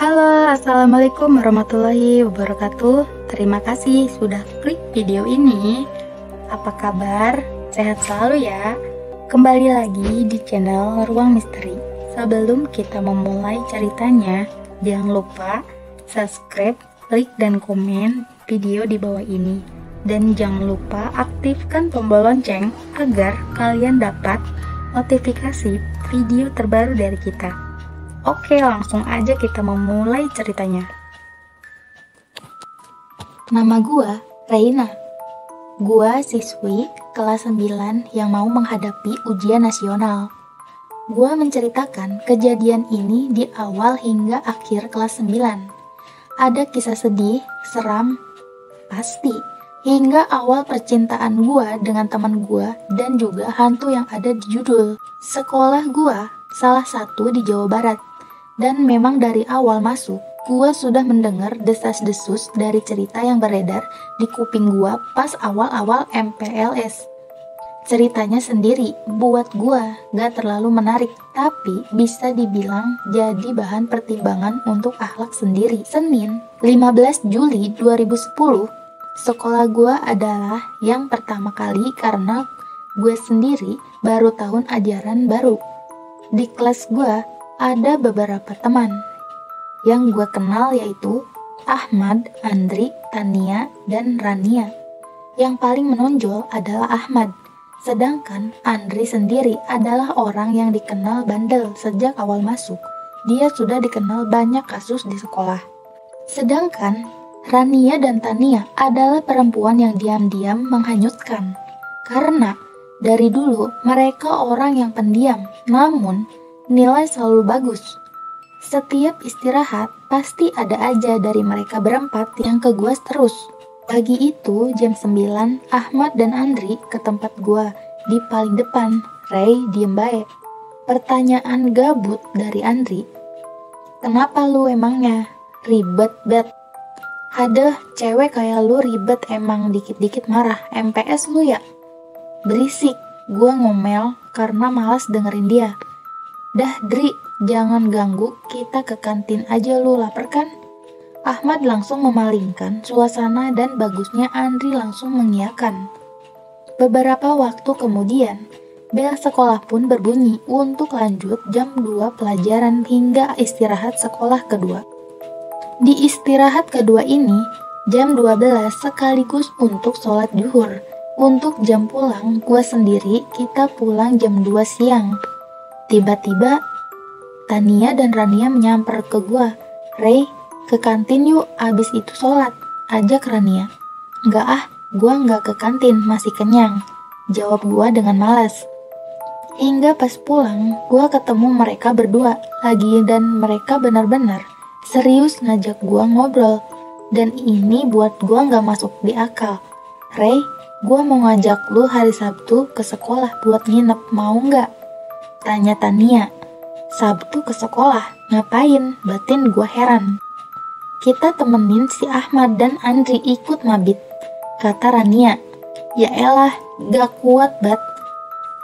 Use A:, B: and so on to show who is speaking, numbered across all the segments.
A: Halo, Assalamualaikum warahmatullahi wabarakatuh. Terima kasih sudah klik video ini. Apa kabar? Sehat selalu ya. Kembali lagi di channel Ruang Misteri. Sebelum kita memulai ceritanya, jangan lupa subscribe, like, dan komen video di bawah ini. Dan jangan lupa aktifkan tombol lonceng agar kalian dapat notifikasi video terbaru dari kita. Oke, langsung aja kita memulai ceritanya. Nama gua Reina. Gua siswi kelas 9 yang mau menghadapi ujian nasional. Gua menceritakan kejadian ini di awal hingga akhir kelas 9. Ada kisah sedih, seram, pasti, hingga awal percintaan gua dengan teman gua dan juga hantu yang ada di judul. Sekolah gua salah satu di Jawa Barat. Dan memang dari awal masuk, gua sudah mendengar desas-desus dari cerita yang beredar di kuping gua pas awal-awal MPLS. Ceritanya sendiri buat gua gak terlalu menarik, tapi bisa dibilang jadi bahan pertimbangan untuk akhlak sendiri. Senin, 15 Juli 2010, sekolah gua adalah yang pertama kali karena gue sendiri baru tahun ajaran baru. Di kelas gua ada beberapa teman yang gue kenal, yaitu Ahmad, Andri, Tania, dan Rania. Yang paling menonjol adalah Ahmad, sedangkan Andri sendiri adalah orang yang dikenal bandel sejak awal masuk. Dia sudah dikenal banyak kasus di sekolah. Sedangkan Rania dan Tania adalah perempuan yang diam-diam menghanyutkan. Karena dari dulu mereka orang yang pendiam, namun nilai selalu bagus. Setiap istirahat pasti ada aja dari mereka berempat yang ke gua terus. Pagi itu jam 9, Ahmad dan Andri ke tempat gua di paling depan. Ray diem baik. Pertanyaan gabut dari Andri, "Kenapa lu emangnya? Ribet bet." "Aduh, cewek kayak lu ribet emang dikit-dikit marah. MPS lu ya?" "Berisik," gua ngomel karena malas dengerin dia. "Dah Dri, jangan ganggu, kita ke kantin aja, lu lapar kan?" Ahmad langsung memalingkan suasana dan bagusnya Andri langsung mengiyakan. Beberapa waktu kemudian, bel sekolah pun berbunyi untuk lanjut jam 2 pelajaran hingga istirahat sekolah kedua. Di istirahat kedua ini, jam 12 sekaligus untuk sholat zuhur. Untuk jam pulang, gua sendiri kita pulang jam 2 siang. Tiba-tiba, Tania dan Rania menyamper ke gua. "Ray, ke kantin yuk, abis itu sholat," ajak Rania. "Enggak ah, gua enggak ke kantin, masih kenyang," jawab gua dengan malas. Hingga pas pulang, gua ketemu mereka berdua lagi dan mereka benar-benar serius ngajak gua ngobrol. Dan ini buat gua enggak masuk di akal. "Ray, gua mau ngajak lu hari Sabtu ke sekolah buat nginep, mau enggak?" tanya Tania. "Sabtu ke sekolah? Ngapain?" batin gua heran. "Kita temenin si Ahmad dan Andri ikut mabit," kata Rania. "Ya elah, gak kuat bat.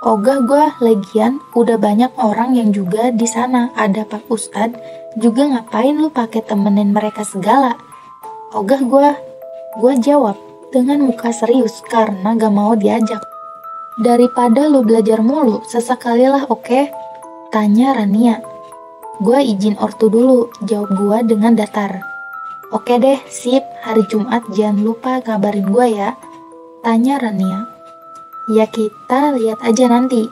A: Ogah gua lagian udah banyak orang yang juga di sana, ada Pak Ustad juga, ngapain lu pakai temenin mereka segala?" "Ogah gua jawab dengan muka serius karena gak mau diajak. "Daripada lu belajar mulu, sesekalilah oke?" tanya Rania. "Gua izin ortu dulu," jawab gua dengan datar. "Oke deh, sip, hari Jumat jangan lupa kabarin gua ya," tanya Rania. "Ya kita lihat aja nanti."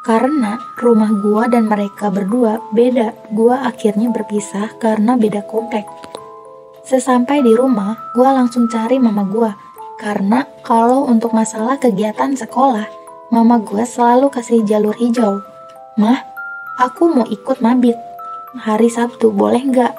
A: Karena rumah gua dan mereka berdua beda, gua akhirnya berpisah karena beda komplek. Sesampai di rumah, gua langsung cari mama gua. Karena kalau untuk masalah kegiatan sekolah, mama gue selalu kasih jalur hijau. "Mah, aku mau ikut mabit hari Sabtu, boleh nggak?"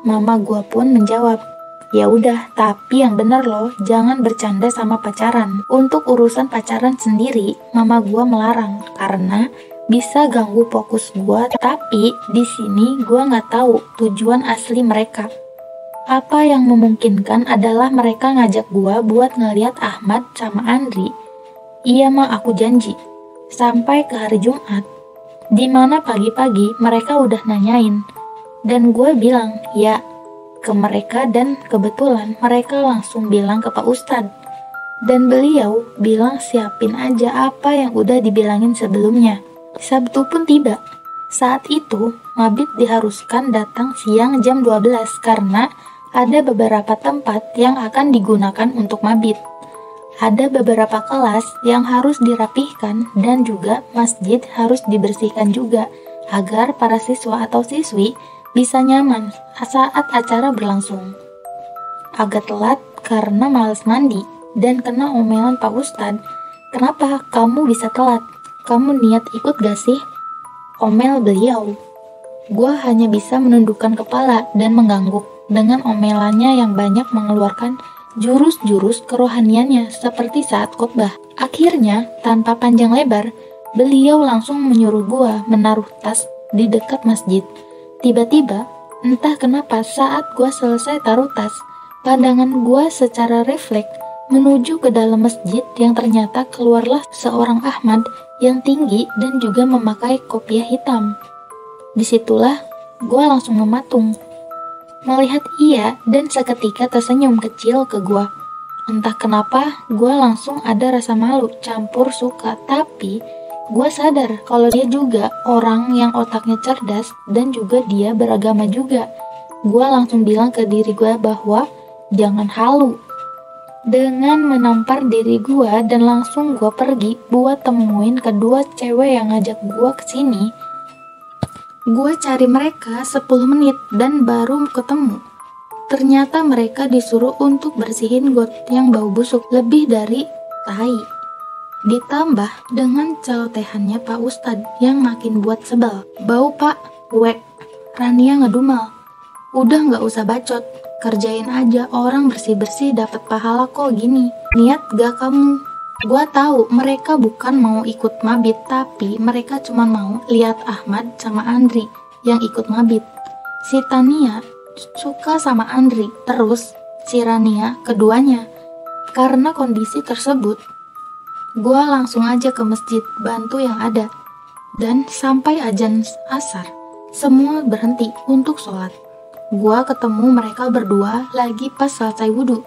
A: Mama gue pun menjawab, "Ya udah, tapi yang bener loh, jangan bercanda sama pacaran." Untuk urusan pacaran sendiri, mama gue melarang karena bisa ganggu fokus gue. Tapi di sini gue nggak tahu tujuan asli mereka. Apa yang memungkinkan adalah mereka ngajak gua buat ngeliat Ahmad sama Andri. Iya mah, aku janji. Sampai ke hari Jumat, dimana pagi-pagi mereka udah nanyain, Dan gue bilang ya ke mereka, dan kebetulan mereka langsung bilang ke Pak Ustadz. Dan beliau bilang siapin aja apa yang udah dibilangin sebelumnya. Sabtu pun tiba. Saat itu, mabit diharuskan datang siang jam 12 karena ada beberapa tempat yang akan digunakan untuk mabit. Ada beberapa kelas yang harus dirapihkan dan juga masjid harus dibersihkan juga agar para siswa atau siswi bisa nyaman saat acara berlangsung. Agak telat karena males mandi dan kena omelan Pak Ustadz. Kenapa kamu bisa telat? Kamu niat ikut gak sih? Omel beliau. Gua hanya bisa menundukkan kepala dan mengangguk dengan omelannya yang banyak mengeluarkan jurus-jurus kerohaniannya seperti saat khotbah. Akhirnya, tanpa panjang lebar, beliau langsung menyuruh gua menaruh tas di dekat masjid. Tiba-tiba, entah kenapa saat gua selesai taruh tas, pandangan gua secara refleks menuju ke dalam masjid yang ternyata keluarlah seorang Ahmad yang tinggi dan juga memakai kopiah hitam. Disitulah gua langsung mematung. Melihat ia dan seketika tersenyum kecil ke gua. Entah kenapa gua langsung ada rasa malu campur suka, tapi gua sadar kalau dia juga orang yang otaknya cerdas dan juga dia beragama juga. Gua langsung bilang ke diri gua bahwa jangan halu. Dengan menampar diri gua dan langsung gua pergi buat temuin kedua cewek yang ngajak gua kesini. Gua cari mereka 10 menit dan baru ketemu. Ternyata mereka disuruh untuk bersihin got yang bau busuk lebih dari tai. Ditambah dengan celotehannya Pak Ustadz yang makin buat sebel. Bau pak, wek. Rania ngedumel. Udah gak usah bacot, kerjain aja, orang bersih-bersih dapat pahala kok gini. Niat gak kamu? Gua tahu mereka bukan mau ikut mabit, tapi mereka cuma mau lihat Ahmad sama Andri yang ikut mabit. Si Tania suka sama Andri, terus si Rania keduanya. Karena kondisi tersebut, gua langsung aja ke masjid bantu yang ada. Dan sampai azan asar, semua berhenti untuk sholat. Gua ketemu mereka berdua lagi pas selesai wudhu.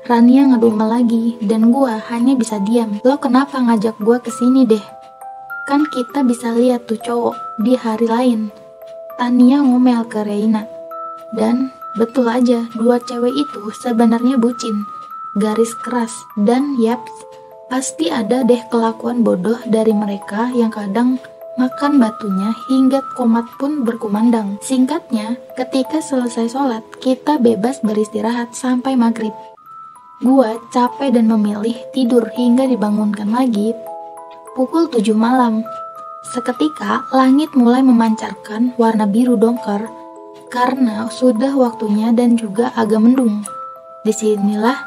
A: Rania ngedumel lagi dan gua hanya bisa diam. Lo kenapa ngajak gua kesini deh? Kan kita bisa lihat tuh cowok di hari lain. Tania ngomel ke Reina. Dan betul aja, dua cewek itu sebenarnya bucin, garis keras, dan yaps, pasti ada deh kelakuan bodoh dari mereka yang kadang makan batunya hingga komat pun berkumandang. Singkatnya, ketika selesai sholat, kita bebas beristirahat sampai maghrib. Gua capek dan memilih tidur hingga dibangunkan lagi pukul 7 malam. Seketika, langit mulai memancarkan warna biru dongker karena sudah waktunya dan juga agak mendung. Disinilah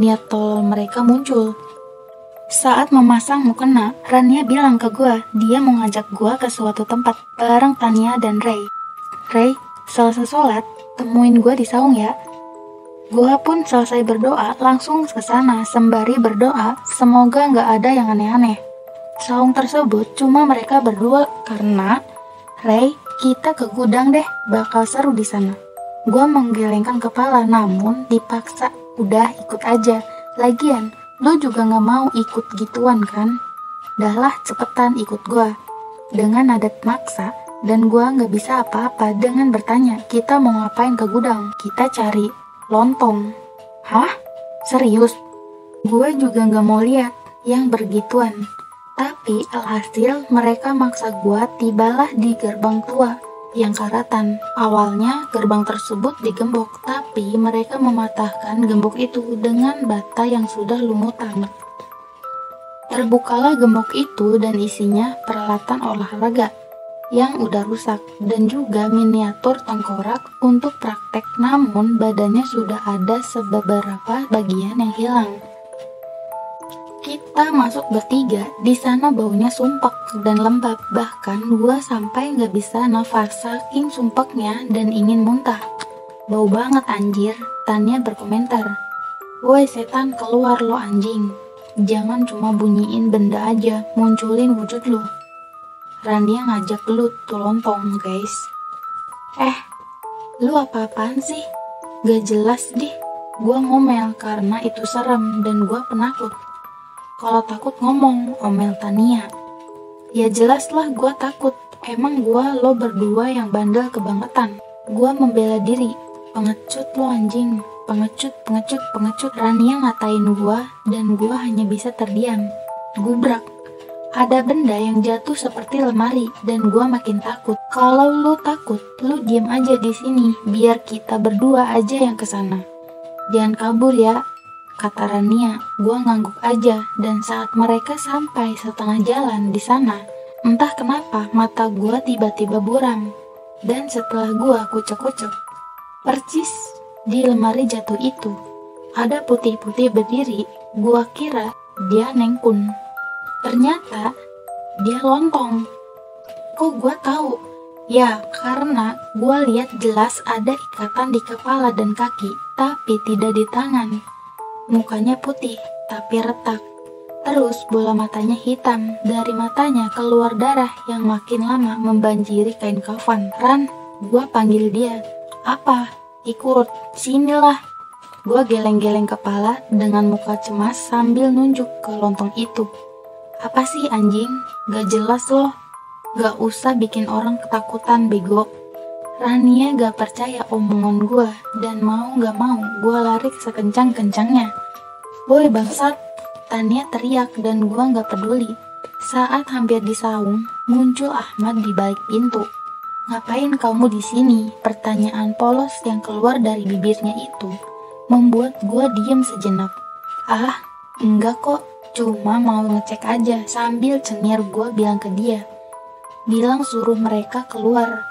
A: niat tolol mereka muncul. Saat memasang mukena, Rania bilang ke gua, dia mau ngajak gua ke suatu tempat bareng Tania dan Ray. Ray, selesai sholat, temuin gua di saung ya. Gua pun selesai berdoa, langsung ke sana sembari berdoa, semoga nggak ada yang aneh-aneh. Saung tersebut cuma mereka berdua karena Ray, kita ke gudang deh, bakal seru di sana. Gua menggelengkan kepala, namun dipaksa, udah ikut aja. Lagian, lo juga nggak mau ikut gituan kan? Dahlah cepetan ikut gua. Dengan adat maksa, dan gua nggak bisa apa-apa dengan bertanya, kita mau ngapain ke gudang? Kita cari lontong. Hah? Serius? Gue juga gak mau lihat yang bergituan. Tapi alhasil mereka maksa gue tibalah di gerbang tua yang karatan. Awalnya gerbang tersebut digembok, tapi mereka mematahkan gembok itu dengan bata yang sudah lumutan. Terbukalah gembok itu dan isinya peralatan olahraga yang udah rusak dan juga miniatur tengkorak untuk praktek, namun badannya sudah ada beberapa bagian yang hilang. Kita masuk bertiga, di sana baunya sumpek dan lembab, bahkan gua sampai nggak bisa nafas saking sumpeknya dan ingin muntah. Bau banget anjir, Tania berkomentar. Woi setan, keluar lo anjing, jangan cuma bunyiin benda aja, munculin wujud lo. Rania ngajak gelut tuh lontong guys. Lu apa-apaan sih? Gak jelas deh. Gua ngomel karena itu serem dan gua penakut. Kalau takut ngomong, omel Tania. Ya jelas lah gua takut. Emang gua lo berdua yang bandel kebangetan. Gua membela diri. Pengecut lo anjing. Pengecut. Rania ngatain gua dan gua hanya bisa terdiam. Gubrak. Ada benda yang jatuh seperti lemari dan gua makin takut. Kalau lu takut, lu diam aja di sini biar kita berdua aja yang kesana. Jangan kabur ya, kata Rania. Gua ngangguk aja dan saat mereka sampai setengah jalan di sana, entah kenapa mata gua tiba-tiba buram. Dan setelah gua kucek-kucek, percis di lemari jatuh itu ada putih-putih berdiri. Gua kira dia Nengkun. Ternyata dia lontong. Kok gua tahu? Ya, karena gua lihat jelas ada ikatan di kepala dan kaki, tapi tidak di tangan. Mukanya putih, tapi retak. Terus bola matanya hitam. Dari matanya keluar darah yang makin lama membanjiri kain kafan. Ran, gua panggil dia. Apa? Ikut, sinilah. Gua geleng-geleng kepala dengan muka cemas sambil nunjuk ke lontong itu. Apa sih anjing? Gak jelas loh. Gak usah bikin orang ketakutan, bego. Rania gak percaya omongan gue dan mau gak mau gue lari sekencang-kencangnya. Woi bangsat, Tania teriak dan gue gak peduli. Saat hampir disaung, muncul Ahmad di balik pintu. Ngapain kamu di sini? Pertanyaan polos yang keluar dari bibirnya itu membuat gue diam sejenak. Ah, enggak kok. Cuma mau ngecek aja, sambil cengir gue bilang ke dia. Bilang suruh mereka keluar.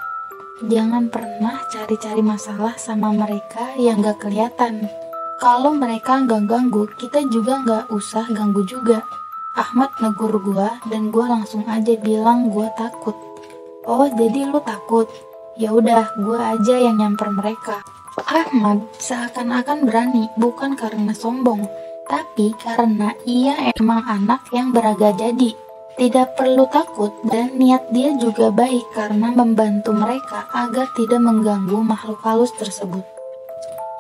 A: Jangan pernah cari-cari masalah sama mereka yang gak kelihatan. Kalau mereka gak ganggu, kita juga gak usah ganggu juga. Ahmad negur gue dan gue langsung aja bilang gue takut. Oh jadi lu takut? Ya udah, gue aja yang nyamper mereka. Ahmad seakan-akan berani, bukan karena sombong, tapi karena ia emang anak yang beraga jadi. Tidak perlu takut dan niat dia juga baik karena membantu mereka agar tidak mengganggu makhluk halus tersebut.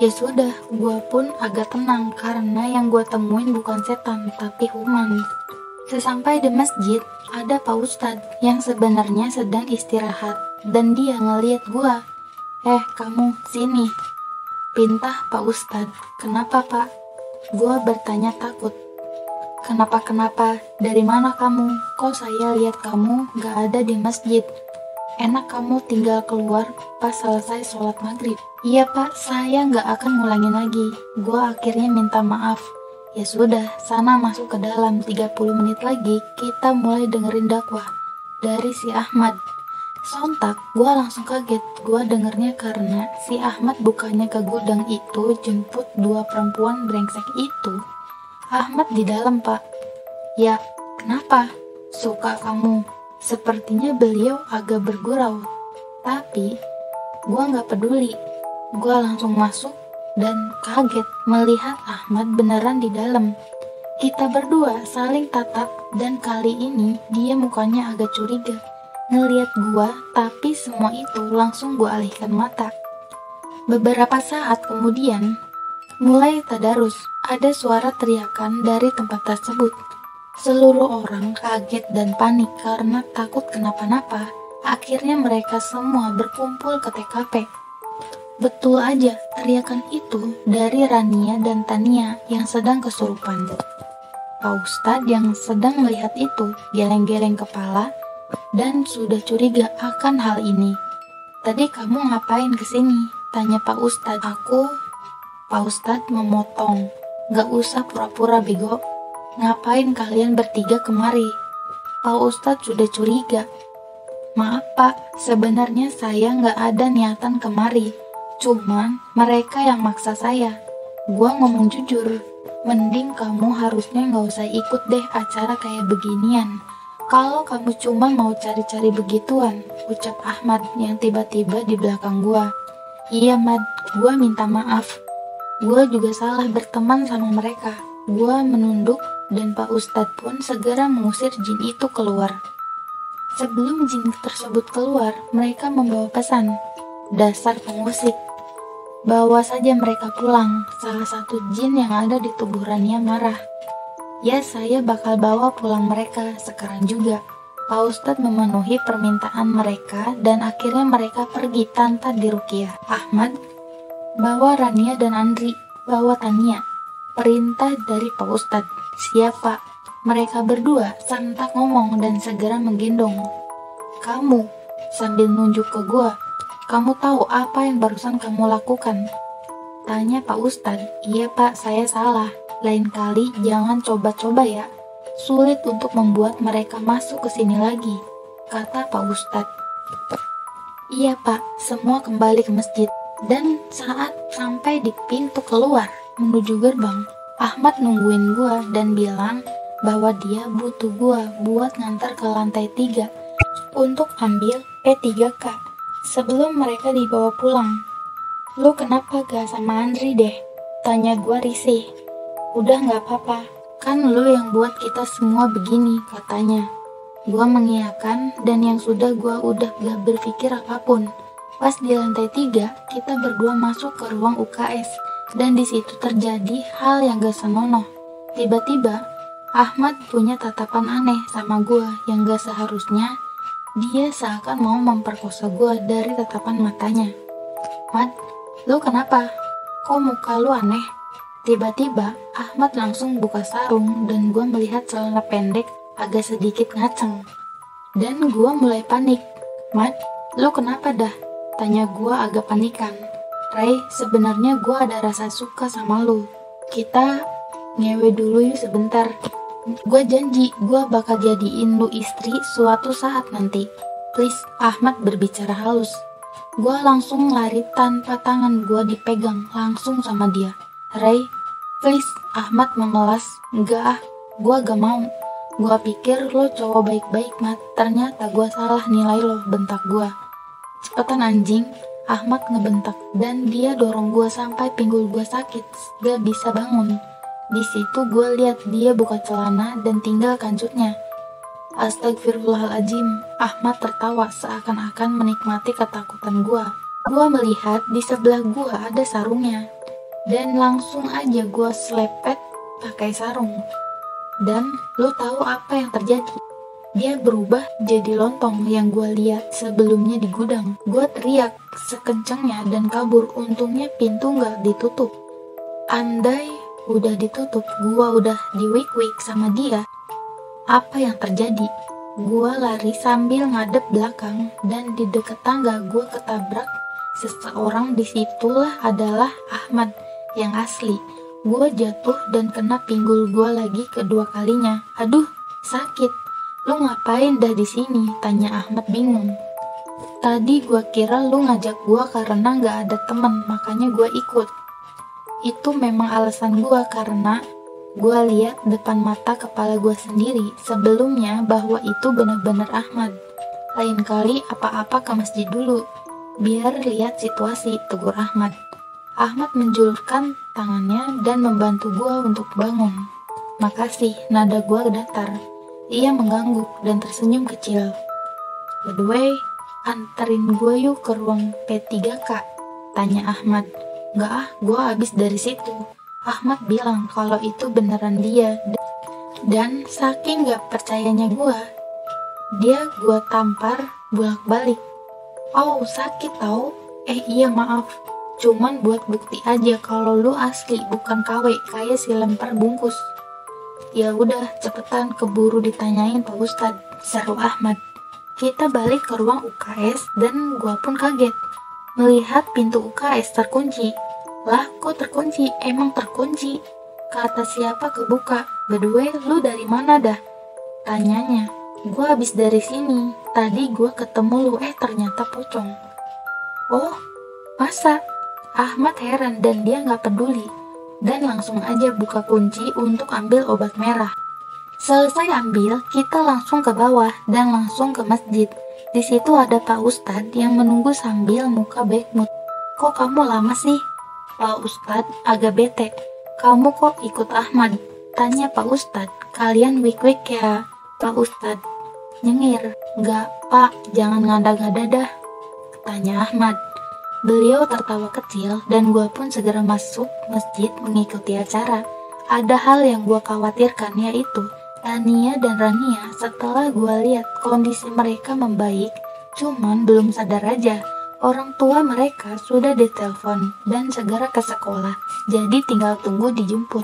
A: Ya sudah, gua pun agak tenang karena yang gua temuin bukan setan tapi human. Sesampai di masjid, ada Pak Ustadz yang sebenarnya sedang istirahat dan dia ngeliat gua. Kamu sini. Pintah Pak Ustadz. Kenapa Pak? Gua bertanya takut. Kenapa? Dari mana kamu? Kok saya lihat kamu gak ada di masjid? Enak kamu tinggal keluar pas selesai sholat maghrib. Iya Pak, saya gak akan ngulangin lagi. Gua akhirnya minta maaf. Ya sudah, sana masuk ke dalam. 30 menit lagi kita mulai dengerin dakwah dari si Ahmad. Sontak, gua langsung kaget. Gua dengernya karena si Ahmad bukannya ke gudang itu jemput dua perempuan brengsek itu. Ahmad di dalam Pak. Ya, kenapa? Suka kamu. Sepertinya beliau agak bergurau. Tapi, gua gak peduli. Gua langsung masuk dan kaget melihat Ahmad beneran di dalam. Kita berdua saling tatap dan kali ini dia mukanya agak curiga. Ngeliat gua, tapi semua itu langsung gua alihkan mata. Beberapa saat kemudian, mulai tadarus, ada suara teriakan dari tempat tersebut. Seluruh orang kaget dan panik karena takut kenapa-napa. Akhirnya mereka semua berkumpul ke TKP. Betul aja, teriakan itu dari Rania dan Tania yang sedang kesurupan. Pak Ustadz yang sedang melihat itu geleng-geleng kepala dan sudah curiga akan hal ini. Tadi kamu ngapain kesini? Tanya Pak Ustadz. Pak Ustadz memotong. Gak usah pura-pura bego. Ngapain kalian bertiga kemari? Pak Ustadz sudah curiga. Maaf Pak, sebenarnya saya gak ada niatan kemari. Cuman mereka yang maksa saya. Gua ngomong jujur. Mending kamu harusnya gak usah ikut deh acara kayak beginian. Kalau kamu cuma mau cari-cari begituan, ucap Ahmad yang tiba-tiba di belakang gua. Iya Mad, gua minta maaf. Gua juga salah berteman sama mereka. Gua menunduk dan Pak Ustadz pun segera mengusir jin itu keluar. Sebelum jin tersebut keluar, mereka membawa pesan. Dasar pengusik. Bawa saja mereka pulang. Salah satu jin yang ada di tubuh Rania marah. Ya, saya bakal bawa pulang mereka sekarang juga. Pak Ustadz memenuhi permintaan mereka dan akhirnya mereka pergi tanpa diruqyah. Ahmad, bawa Rania dan Andri, bawa Tania. Perintah dari Pak Ustadz. Siapa? Mereka berdua sontak ngomong dan segera menggendong. Kamu, sambil nunjuk ke gua. Kamu tahu apa yang barusan kamu lakukan? Tanya Pak Ustadz. Iya Pak, saya salah. Lain kali jangan coba-coba ya. Sulit untuk membuat mereka masuk ke sini lagi, kata Pak Ustadz. Iya Pak, semua kembali ke masjid. Dan saat sampai di pintu keluar menuju gerbang, Ahmad nungguin gua dan bilang bahwa dia butuh gua buat ngantar ke lantai 3 untuk ambil P3K sebelum mereka dibawa pulang. Lu kenapa gak sama Andri deh? Tanya gua risih. Udah gak apa-apa, kan lu yang buat kita semua begini, katanya. Gua mengiyakan dan yang sudah gua udah gak berpikir apapun. Pas di lantai 3, kita berdua masuk ke ruang UKS dan di situ terjadi hal yang gak senonoh. Tiba-tiba, Ahmad punya tatapan aneh sama gua yang gak seharusnya. Dia seakan mau memperkosa gue dari tatapan matanya. Mat, lu kenapa? Kok muka lu aneh? Tiba-tiba, Ahmad langsung buka sarung dan gue melihat celana pendek agak sedikit ngaceng. Dan gue mulai panik. Mat, lu kenapa dah? Tanya gue agak panikan. Ray, sebenarnya gue ada rasa suka sama lu. Kita ngewe dulu yuk sebentar. Gue janji, gue bakal jadiin lu istri suatu saat nanti. Please, Ahmad berbicara halus. Gue langsung lari tanpa tangan gue dipegang langsung sama dia. Ray, please, Ahmad memelas. Enggak ah, gue gak mau. Gue pikir lo cowok baik-baik, Mat. Ternyata gue salah nilai lo, bentak gue. Cepetan anjing, Ahmad ngebentak. Dan dia dorong gue sampai pinggul gue sakit. Gak bisa bangun. Di situ gue lihat dia buka celana dan tinggal kanjutnya. Astagfirullahaladzim, Ahmad tertawa seakan-akan menikmati ketakutan gue. Gue melihat di sebelah gue ada sarungnya. Dan langsung aja gue selepet pakai sarung. Dan lo tahu apa yang terjadi? Dia berubah jadi lontong yang gue lihat sebelumnya di gudang. Gue teriak sekencangnya dan kabur. Untungnya pintu gak ditutup. Andai udah ditutup, gua udah diwik-wik sama dia. Apa yang terjadi? Gua lari sambil ngadep belakang dan di dekat tangga gua ketabrak seseorang. Disitulah adalah Ahmad yang asli. Gua jatuh dan kena pinggul gua lagi kedua kalinya. Aduh, sakit. Lu ngapain dah di sini? Tanya Ahmad bingung. Tadi gua kira lu ngajak gua karena nggak ada teman, makanya gua ikut. Itu memang alasan gue karena gue lihat depan mata kepala gue sendiri sebelumnya bahwa itu benar-benar Ahmad. Lain kali apa-apa ke masjid dulu, biar lihat situasi, tegur Ahmad. Ahmad menjulurkan tangannya dan membantu gue untuk bangun. Makasih, nada gue datar. Ia mengangguk dan tersenyum kecil. By the way, anterin gue yuk ke ruang P3K, tanya Ahmad. Enggak ah, gue abis dari situ. Ahmad bilang kalau itu beneran dia. Dan saking gak percayanya gue, dia gue tampar bolak-balik. Oh, sakit tau? Iya maaf. Cuman buat bukti aja kalau lu asli bukan KW kayak si lempar bungkus. Ya udah, cepetan keburu ditanyain Pak Ustadz, seru Ahmad. Kita balik ke ruang UKS dan gue pun kaget melihat pintu UKS terkunci. Lah, kok terkunci? Emang terkunci? Kata siapa kebuka? By the way, lu dari mana dah? Tanyanya. Gue habis dari sini. Tadi gue ketemu lu, ternyata pocong. Oh, masa? Ahmad heran dan dia gak peduli. Dan langsung aja buka kunci untuk ambil obat merah. Selesai ambil, kita langsung ke bawah dan langsung ke masjid. Di situ ada Pak Ustadz yang menunggu sambil muka baik mood. Kok kamu lama sih? Pak Ustadz agak bete. Kamu kok ikut Ahmad? Tanya Pak Ustadz. Kalian wik-wik ya, Pak Ustadz? Nyengir. Enggak, Pak, jangan ngada-ngada dah, tanya Ahmad. Beliau tertawa kecil dan gue pun segera masuk masjid mengikuti acara. Ada hal yang gue khawatirkan, yaitu Tania dan Rania. Setelah gue lihat kondisi mereka membaik, cuman belum sadar aja. Orang tua mereka sudah ditelepon dan segera ke sekolah, jadi tinggal tunggu dijemput.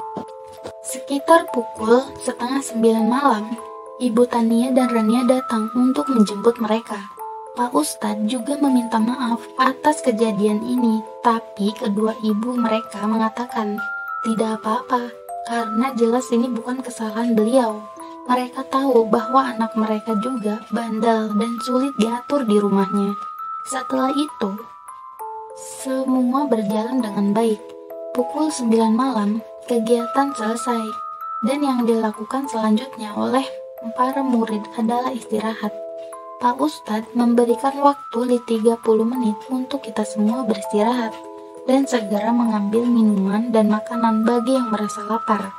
A: Sekitar pukul 8:30 malam, Ibu Tania dan Rania datang untuk menjemput mereka. Pak Ustadz juga meminta maaf atas kejadian ini, tapi kedua ibu mereka mengatakan tidak apa-apa, karena jelas ini bukan kesalahan beliau. Mereka tahu bahwa anak mereka juga bandel dan sulit diatur di rumahnya. Setelah itu, semua berjalan dengan baik. Pukul 9 malam, kegiatan selesai, dan yang dilakukan selanjutnya oleh para murid adalah istirahat. Pak Ustadz memberikan waktu di 30 menit untuk kita semua beristirahat dan segera mengambil minuman dan makanan bagi yang merasa lapar.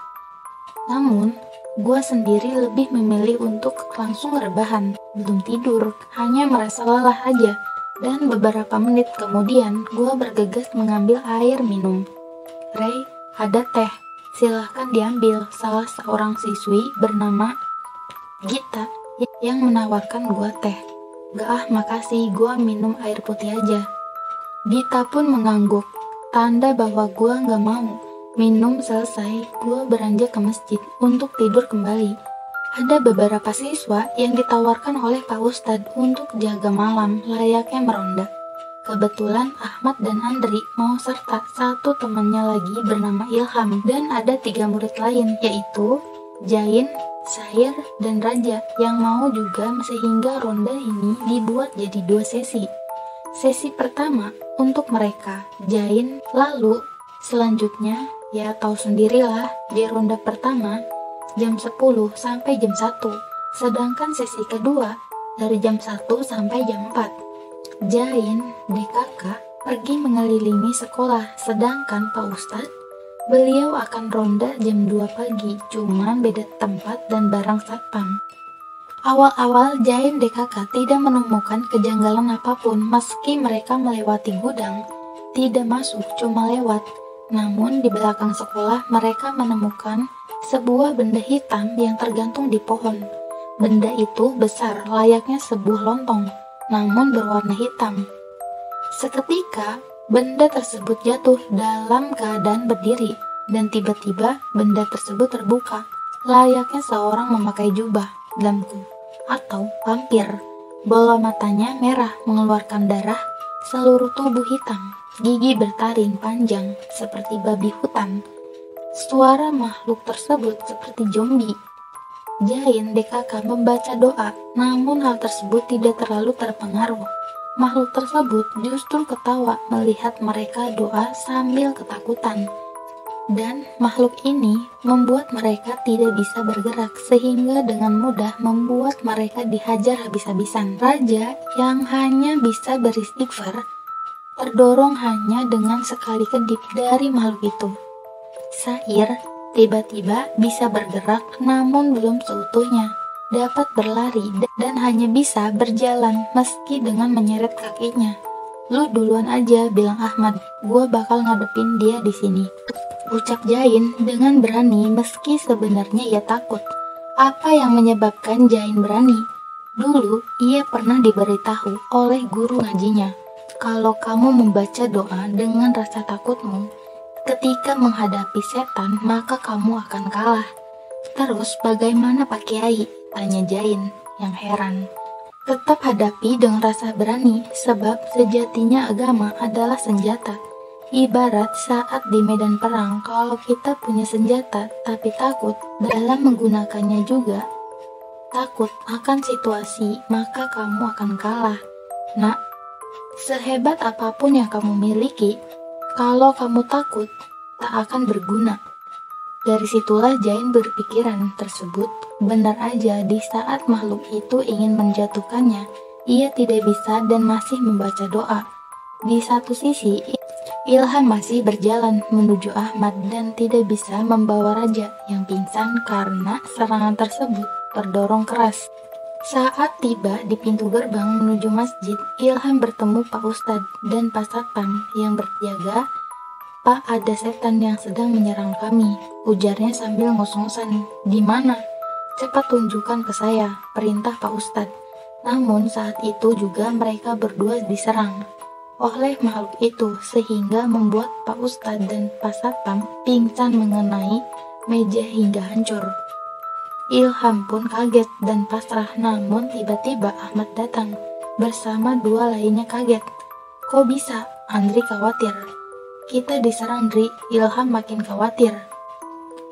A: Namun, gue sendiri lebih memilih untuk langsung rebahan, belum tidur, hanya merasa lelah aja. Dan beberapa menit kemudian, gue bergegas mengambil air minum. "Rey, ada teh, silahkan diambil," salah seorang siswi bernama Gita yang menawarkan gue teh. "Gak makasih, gue minum air putih aja." Gita pun mengangguk, tanda bahwa gue gak mau. Minum selesai, gue beranjak ke masjid untuk tidur kembali. Ada beberapa siswa yang ditawarkan oleh Pak Ustadz untuk jaga malam layaknya meronda. Kebetulan Ahmad dan Andri mau serta satu temannya lagi bernama Ilham, dan ada 3 murid lain, yaitu Jain, Sair, dan Raja yang mau juga, sehingga ronda ini dibuat jadi 2 sesi. Sesi pertama untuk mereka, Jain, lalu selanjutnya ya tahu sendirilah, di ronda pertama jam 10 sampai jam 1, sedangkan sesi kedua dari jam 1 sampai jam 4. Jain, DKK, pergi mengelilingi sekolah, sedangkan Pak Ustadz, beliau akan ronda jam 2 pagi, cuman beda tempat dan barang satpam. Awal-awal Jain DKK tidak menemukan kejanggalan apapun meski mereka melewati gudang, tidak masuk, cuma lewat. Namun di belakang sekolah mereka menemukan sebuah benda hitam yang tergantung di pohon. Benda itu besar layaknya sebuah lontong, namun berwarna hitam. Seketika, benda tersebut jatuh dalam keadaan berdiri, dan tiba-tiba benda tersebut terbuka, layaknya seorang memakai jubah, lampu, atau vampir. Bola matanya merah mengeluarkan darah, seluruh tubuh hitam, gigi bertaring panjang seperti babi hutan. Suara makhluk tersebut seperti zombie. Jain DKK membaca doa, namun hal tersebut tidak terlalu terpengaruh. Makhluk tersebut justru ketawa melihat mereka doa sambil ketakutan. Dan makhluk ini membuat mereka tidak bisa bergerak, sehingga dengan mudah membuat mereka dihajar habis-habisan. Raja yang hanya bisa beristighfar terdorong hanya dengan sekali kedip dari makhluk itu. Sair tiba-tiba bisa bergerak, namun belum seutuhnya dapat berlari dan hanya bisa berjalan meski dengan menyeret kakinya. "Lu duluan aja," bilang Ahmad, "gua bakal ngadepin dia di sini," ucap Jain dengan berani meski sebenarnya ia takut. Apa yang menyebabkan Jain berani? Dulu ia pernah diberitahu oleh guru ngajinya, kalau kamu membaca doa dengan rasa takutmu ketika menghadapi setan, maka kamu akan kalah. "Terus bagaimana Pak Kiai?" tanya Jain yang heran. "Tetap hadapi dengan rasa berani, sebab sejatinya agama adalah senjata. Ibarat saat di medan perang, kalau kita punya senjata tapi takut dalam menggunakannya juga, takut akan situasi, maka kamu akan kalah. Nak, sehebat apapun yang kamu miliki, kalau kamu takut, tak akan berguna." Dari situlah Jain berpikiran tersebut. Benar aja, di saat makhluk itu ingin menjatuhkannya, ia tidak bisa dan masih membaca doa. Di satu sisi, Ilham masih berjalan menuju Ahmad dan tidak bisa membawa Raja yang pingsan karena serangan tersebut terdorong keras. Saat tiba di pintu gerbang menuju masjid, Ilham bertemu Pak Ustadz dan Pak Satpam yang berjaga. "Pak, ada setan yang sedang menyerang kami," ujarnya sambil ngos-ngosan. "Di mana?" "Cepat tunjukkan ke saya," perintah Pak Ustadz. Namun saat itu juga mereka berdua diserang oleh makhluk itu sehingga membuat Pak Ustadz dan Pak Satpam pingsan mengenai meja hingga hancur. Ilham pun kaget dan pasrah, namun tiba-tiba Ahmad datang bersama dua lainnya kaget. "Kok bisa?" Andri khawatir. "Kita diserang, Dri." Ilham makin khawatir.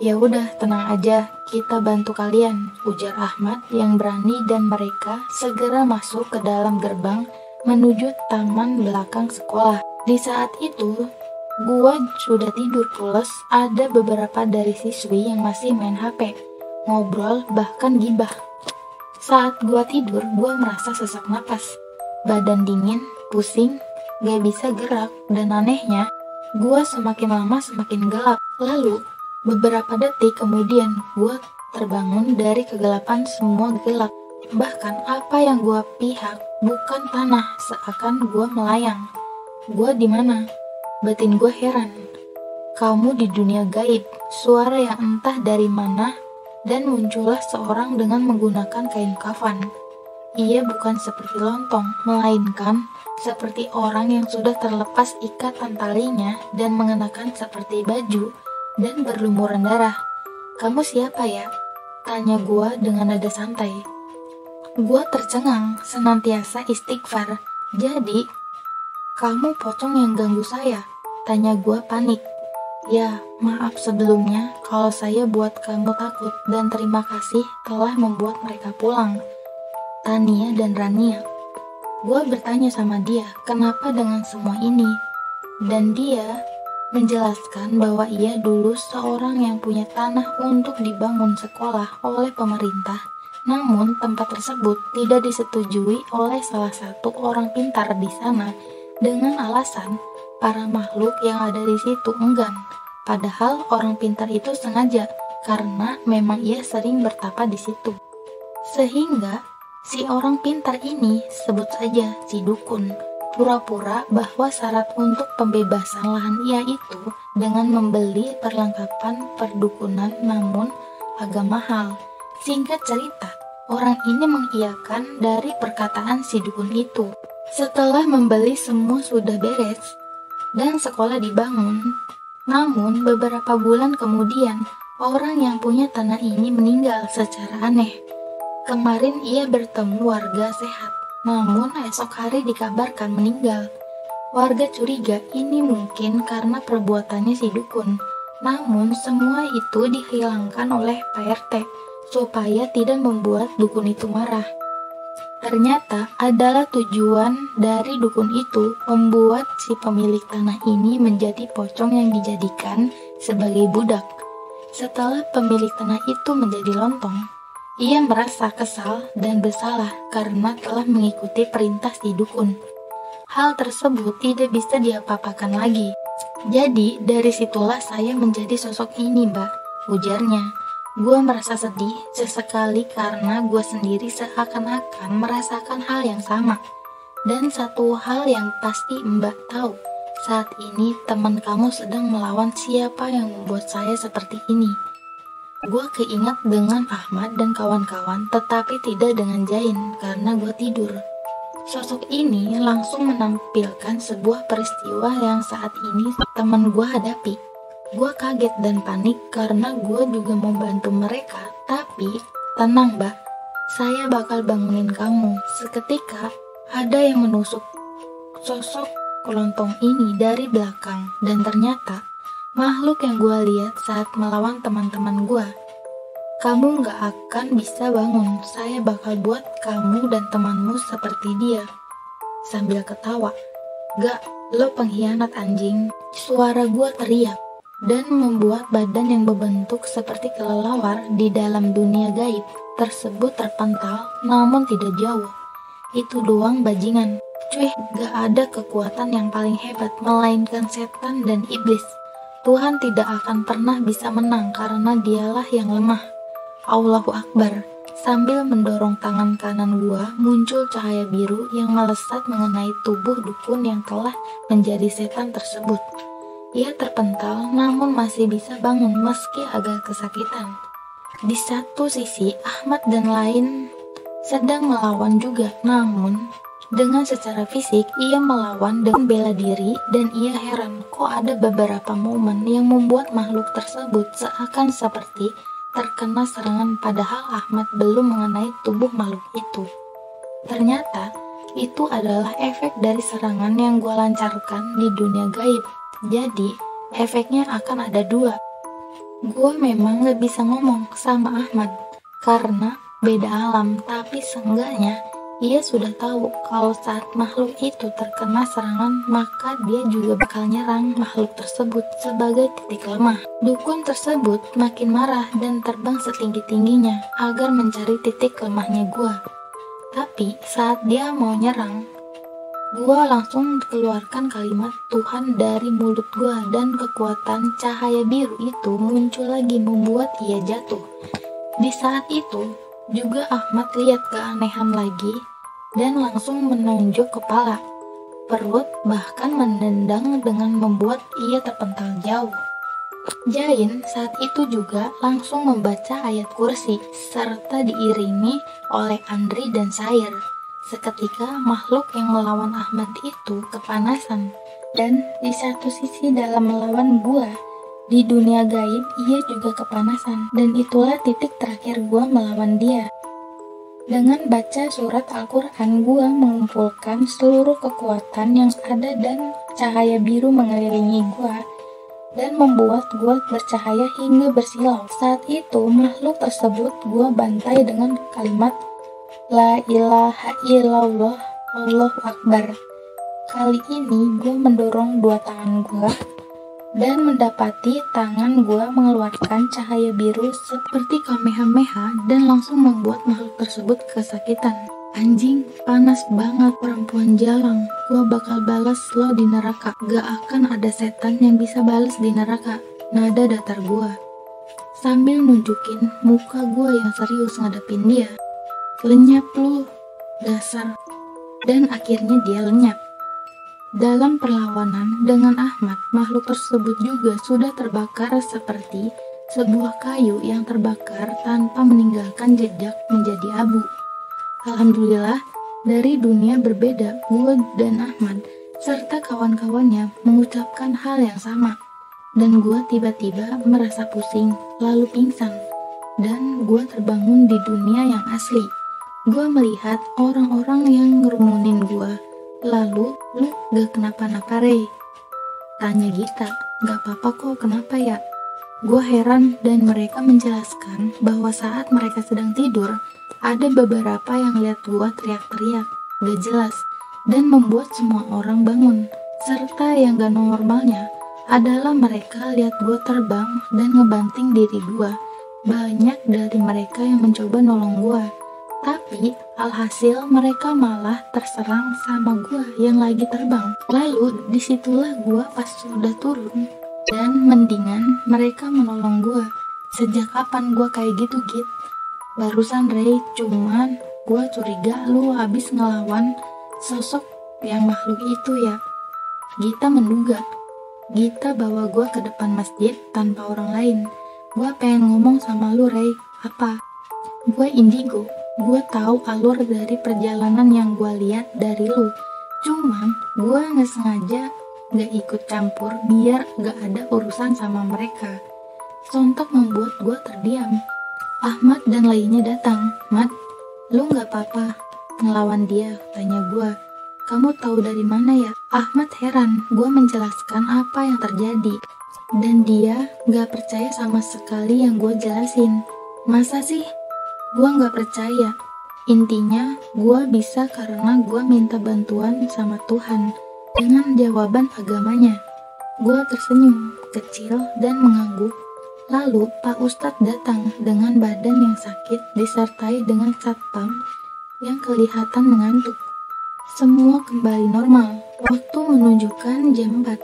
A: "Ya udah, tenang aja, kita bantu kalian," ujar Ahmad yang berani, dan mereka segera masuk ke dalam gerbang menuju taman belakang sekolah. Di saat itu, gua sudah tidur pules. Ada beberapa dari siswi yang masih main HP, ngobrol, bahkan gibah. Saat gua tidur, gua merasa sesak napas, badan dingin, pusing, gak bisa gerak, dan anehnya, gua semakin lama semakin gelap. Lalu, beberapa detik kemudian, gua terbangun dari kegelapan. Semua gelap. Bahkan apa yang gua pihak bukan tanah, seakan gua melayang. "Gua di mana?" Batin gua heran. "Kamu di dunia gaib." Suara yang entah dari mana, dan muncullah seorang dengan menggunakan kain kafan. Ia bukan seperti lontong, melainkan seperti orang yang sudah terlepas ikatan talinya dan mengenakan seperti baju dan berlumuran darah. "Kamu siapa ya?" tanya gua dengan nada santai. Gua tercengang, senantiasa istighfar. "Jadi, kamu pocong yang ganggu saya?" tanya gua panik. "Ya, maaf sebelumnya kalau saya buat kamu takut, dan terima kasih telah membuat mereka pulang." Tania dan Rania. Gua bertanya sama dia, kenapa dengan semua ini? Dan dia menjelaskan bahwa ia dulu seorang yang punya tanah untuk dibangun sekolah oleh pemerintah. Namun tempat tersebut tidak disetujui oleh salah satu orang pintar di sana dengan alasan para makhluk yang ada di situ enggan. Padahal orang pintar itu sengaja, karena memang ia sering bertapa di situ. Sehingga si orang pintar ini, sebut saja si dukun, pura-pura bahwa syarat untuk pembebasan lahan ia itu dengan membeli perlengkapan perdukunan, namun agak mahal. Singkat cerita, orang ini mengiyakan dari perkataan si dukun itu. Setelah membeli, semua sudah beres dan sekolah dibangun. Namun beberapa bulan kemudian, orang yang punya tanah ini meninggal secara aneh. Kemarin ia bertemu warga sehat, namun esok hari dikabarkan meninggal. Warga curiga ini mungkin karena perbuatannya si dukun. Namun semua itu dihilangkan oleh Pak RT supaya tidak membuat dukun itu marah. Ternyata adalah tujuan dari dukun itu membuat si pemilik tanah ini menjadi pocong yang dijadikan sebagai budak. Setelah pemilik tanah itu menjadi lontong, ia merasa kesal dan bersalah karena telah mengikuti perintah si dukun. Hal tersebut tidak bisa diapa-apakan lagi. "Jadi dari situlah saya menjadi sosok ini, Mbak," ujarnya. Gua merasa sedih sesekali karena gua sendiri seakan-akan merasakan hal yang sama. Dan satu hal yang pasti Mbak tahu, saat ini teman kamu sedang melawan siapa yang membuat saya seperti ini. Gua keingat dengan Ahmad dan kawan-kawan, tetapi tidak dengan Jain karena gua tidur. Sosok ini langsung menampilkan sebuah peristiwa yang saat ini teman gua hadapi. Gua kaget dan panik karena gua juga mau bantu mereka. Tapi, tenang Mbak, saya bakal bangunin kamu. Seketika, ada yang menusuk sosok kelontong ini dari belakang. Dan ternyata, makhluk yang gua lihat saat melawan teman-teman gua. "Kamu gak akan bisa bangun. Saya bakal buat kamu dan temanmu seperti dia." Sambil ketawa. "Gak, lo pengkhianat anjing." Suara gua teriak dan membuat badan yang berbentuk seperti kelelawar di dalam dunia gaib tersebut terpental, namun tidak jauh. Itu doang bajingan. Cuy, gak ada kekuatan yang paling hebat melainkan setan dan iblis. Tuhan tidak akan pernah bisa menang karena dialah yang lemah. Allahu Akbar. Sambil mendorong tangan kanan gua, muncul cahaya biru yang melesat mengenai tubuh dukun yang telah menjadi setan tersebut. Ia terpental namun masih bisa bangun meski agak kesakitan. Di satu sisi, Ahmad dan lain sedang melawan juga, namun dengan secara fisik ia melawan dengan bela diri dan ia heran kok ada beberapa momen yang membuat makhluk tersebut seakan seperti terkena serangan padahal Ahmad belum mengenai tubuh makhluk itu. Ternyata itu adalah efek dari serangan yang gue lancarkan di dunia gaib. Jadi efeknya akan ada dua. Gue memang gak bisa ngomong sama Ahmad karena beda alam, tapi seenggaknya ia sudah tahu kalau saat makhluk itu terkena serangan, maka dia juga bakal nyerang makhluk tersebut sebagai titik lemah. Dukun tersebut makin marah dan terbang setinggi-tingginya agar mencari titik lemahnya gua. Tapi saat dia mau nyerang, gua langsung keluarkan kalimat Tuhan dari mulut gua dan kekuatan cahaya biru itu muncul lagi membuat ia jatuh. Di saat itu juga Ahmad lihat keanehan lagi dan langsung menonjok kepala, perut, bahkan menendang dengan membuat ia terpental jauh. Jain saat itu juga langsung membaca ayat kursi serta diiringi oleh Andri dan Sair. Seketika makhluk yang melawan Ahmad itu kepanasan dan di satu sisi dalam melawan gua di dunia gaib ia juga kepanasan dan itulah titik terakhir gua melawan dia. Dengan baca surat Al-Quran, gua mengumpulkan seluruh kekuatan yang ada dan cahaya biru mengelilingi gua dan membuat gua bercahaya hingga bersilau. Saat itu makhluk tersebut gua bantai dengan kalimat La ilaha illallah Allahu Akbar. Kali ini gua mendorong dua tangan gua dan mendapati tangan gua mengeluarkan cahaya biru seperti kamehameha dan langsung membuat makhluk tersebut kesakitan. Anjing, panas banget perempuan jalang. Gua bakal balas lo di neraka. Gak akan ada setan yang bisa balas di neraka. Nada datar gua sambil nunjukin muka gua yang serius ngadepin dia. Lenyap lu, dasar. Dan akhirnya dia lenyap. Dalam perlawanan dengan Ahmad, makhluk tersebut juga sudah terbakar seperti sebuah kayu yang terbakar tanpa meninggalkan jejak menjadi abu. Alhamdulillah, dari dunia berbeda, gue dan Ahmad serta kawan-kawannya mengucapkan hal yang sama. Dan gue tiba-tiba merasa pusing, lalu pingsan. Dan gue terbangun di dunia yang asli. Gue melihat orang-orang yang ngerumunin gue. Lalu, lu gak kenapa-napa, Rey? Tanya Gita. Gak apa-apa kok, kenapa ya? Gue heran dan mereka menjelaskan bahwa saat mereka sedang tidur, ada beberapa yang lihat gue teriak-teriak, gak jelas, dan membuat semua orang bangun. Serta yang gak normalnya adalah mereka lihat gue terbang dan ngebanting diri gue. Banyak dari mereka yang mencoba nolong gue. Tapi alhasil mereka malah terserang sama gua yang lagi terbang. Lalu disitulah gua pas sudah turun dan mendingan mereka menolong gua. Sejak kapan gua kayak gitu, Git? Barusan, Ray, cuman gua curiga lu habis ngelawan sosok yang makhluk itu ya. Gita menduga. Gita bawa gua ke depan masjid tanpa orang lain. Gua pengen ngomong sama lu, Ray. Apa? Gua Indigo. Gue tahu alur dari perjalanan yang gue lihat dari lu. Cuman gue nggak sengaja nggak ikut campur biar gak ada urusan sama mereka. Sontak membuat gue terdiam. Ahmad dan lainnya datang. Mat, lu nggak apa-apa ngelawan dia? Tanya gue. Kamu tahu dari mana ya? Ahmad heran. Gue menjelaskan apa yang terjadi dan dia nggak percaya sama sekali yang gue jelasin. Masa sih? Gue gak percaya. Intinya gue bisa karena gue minta bantuan sama Tuhan dengan jawaban agamanya. Gue tersenyum kecil dan mengangguk. Lalu Pak Ustadz datang dengan badan yang sakit disertai dengan satpam yang kelihatan mengantuk. Semua kembali normal. Waktu menunjukkan jam 4.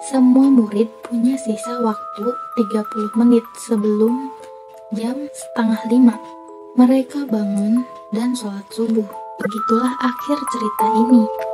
A: Semua murid punya sisa waktu 30 menit sebelum jam setengah 5. Mereka bangun dan sholat subuh. Begitulah akhir cerita ini.